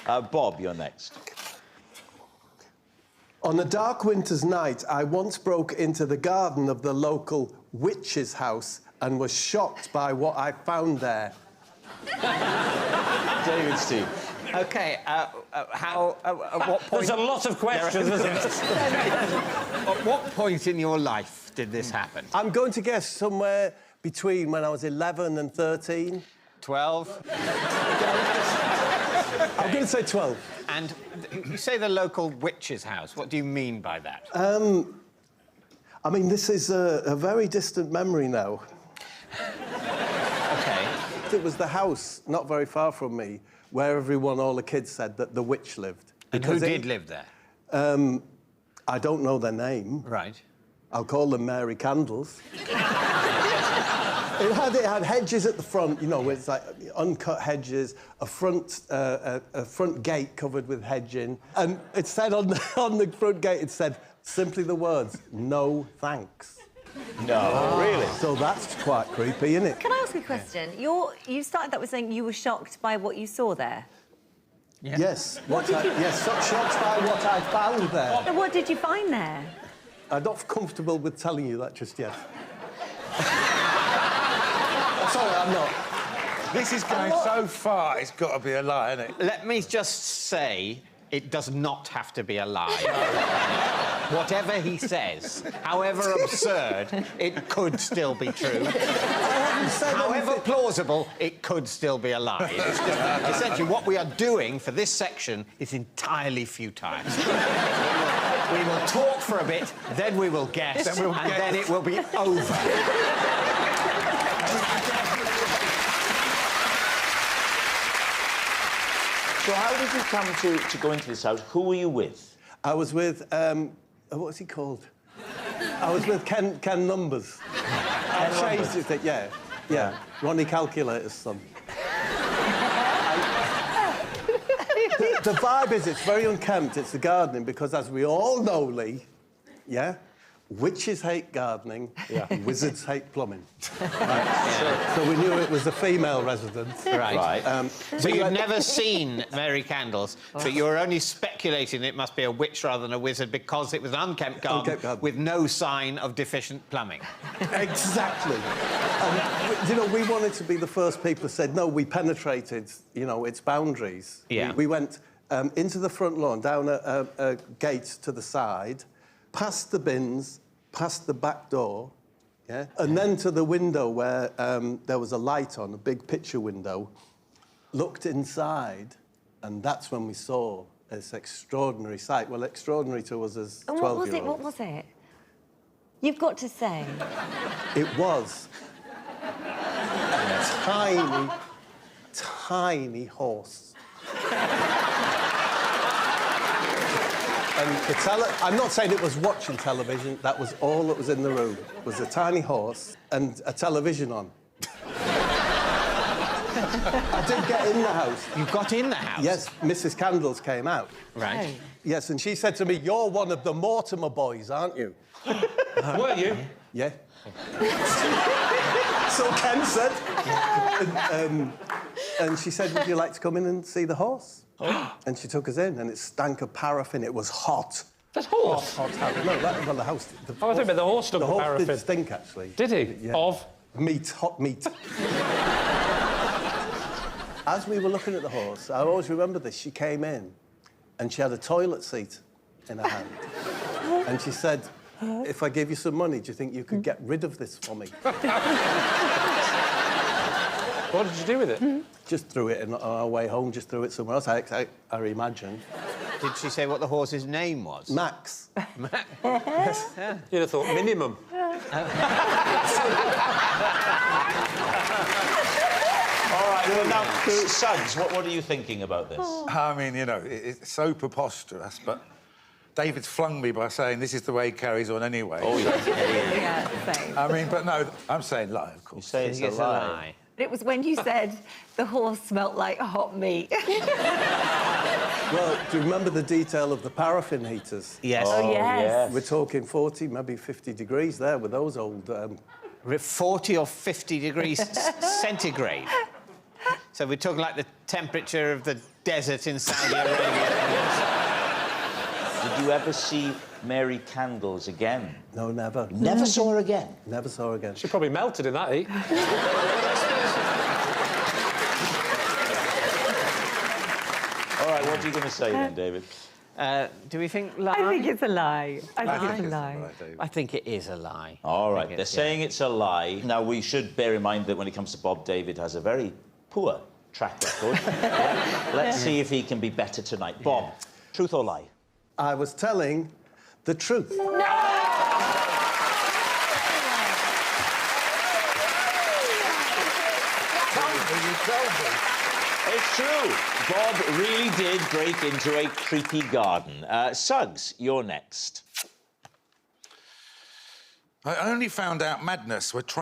Bob, you're next. On a dark winter's night, I once broke into the garden of the local witch's house and was shocked by what I found there. David, Steve. OK, at what point... There's a lot of questions, isn't there? At what point in your life did this happen? I'm going to guess somewhere between when I was 11 and 13. 12? I'm going to say 12. And you say the local witch's house. What do you mean by that? I mean, this is a very distant memory now. OK. It was the house, not very far from me, where all the kids said that the witch lived. And who did live there? I don't know their name. Right. I'll call them Mary Candles. It had hedges at the front, you know, it's like uncut hedges, a front gate covered with hedging, and it said on the front gate, it said simply the words, "No thanks." No, really? So that's quite creepy, isn't it? Can I ask a question? You started that with saying you were shocked by what you saw there. Yeah. Yes. Yes, so shocked by what I found there. So what did you find there? I'm not comfortable with telling you that just yet. Sorry, I'm not. This is going so far, it's got to be a lie, isn't it? Let me just say, it does not have to be a lie. Whatever he says, however absurd, it could still be true. However plausible, it could still be a lie. It's just, essentially, what we are doing for this section is entirely futile. We will talk for a bit, then we will guess, then it will be over. So how did you come to go into this house? Who were you with? I was with, what's he called? I was with Ken Numbers. I changed it, yeah. Ronnie Calculator's son. The vibe is, it's very unkempt, it's the gardening, because as we all know, Lee, witches hate gardening, wizards hate plumbing. Right. So we knew it was a female resident. Right. So you'd never seen Mary Candles, but you were only speculating it must be a witch rather than a wizard because it was an unkempt garden with no sign of deficient plumbing. Exactly. You know, we wanted to be the first people who said, no, we penetrated, you know, its boundaries. Yeah. We went into the front lawn, down a gate to the side, past the bins, past the back door, and then to the window where there was a light on, a big picture window, looked inside, and that's when we saw this extraordinary sight. Well, extraordinary to us as 12-year-olds. What was it? You've got to say. It was a tiny, tiny horse. And I'm not saying it was watching television, that was all that was in the room, was a tiny horse and a television on. I did get in the house. You got in the house? Yes, Mrs. Candles came out. Right. Oh. Yes, and she said to me, "You're one of the Mortimer boys, aren't you?" Were you? Yeah. So Ken said. And she said, "Would you like to come in and see the horse?" And she took us in, and it stank of paraffin. It was hot. That's horse? Hot. No, the house... I thought about the horse stunk of paraffin. The horse did stink, actually. Did he? Yeah. Of? Meat, hot meat. As we were looking at the horse, I always remember this, she came in, and she had a toilet seat in her hand. And she said, "If I give you some money, do you think you could get rid of this for me?" What did you do with it? Just threw it on our way home, just threw it somewhere else, I imagine. Did she say what the horse's name was? Max. Yes. Yeah. You'd have thought minimum. All right, well, now, Suggs, what are you thinking about this? I mean, you know, it's so preposterous, but David's flung me by saying this is the way it carries on anyway. Oh, yeah. Yeah, same. I mean, but no, I'm saying lie, of course. You say it's a lie. It was when you said the horse smelt like hot meat. Well, do you remember the detail of the paraffin heaters? Yes. Oh, yes. We're talking 40, maybe 50 degrees there with those old... 40 or 50 degrees centigrade. So we're talking like the temperature of the desert in Saudi Arabia. Did you ever see Mary Candles again? No, never. Never saw her again? Never saw her again. She probably melted in that heat. All right, what are you going to say then, David? Do we think lie? I think it's a lie. I think it's a It's lie. right, David. I think it is a lie. All I right, think they're saying it's a lie. Now, we should bear in mind that when it comes to Bob, David has a very poor track record. Let's see if he can be better tonight. Bob, truth or lie? I was telling the truth. It's true. Bob really did break into a creepy garden. Suggs, you're next. I only found out madness were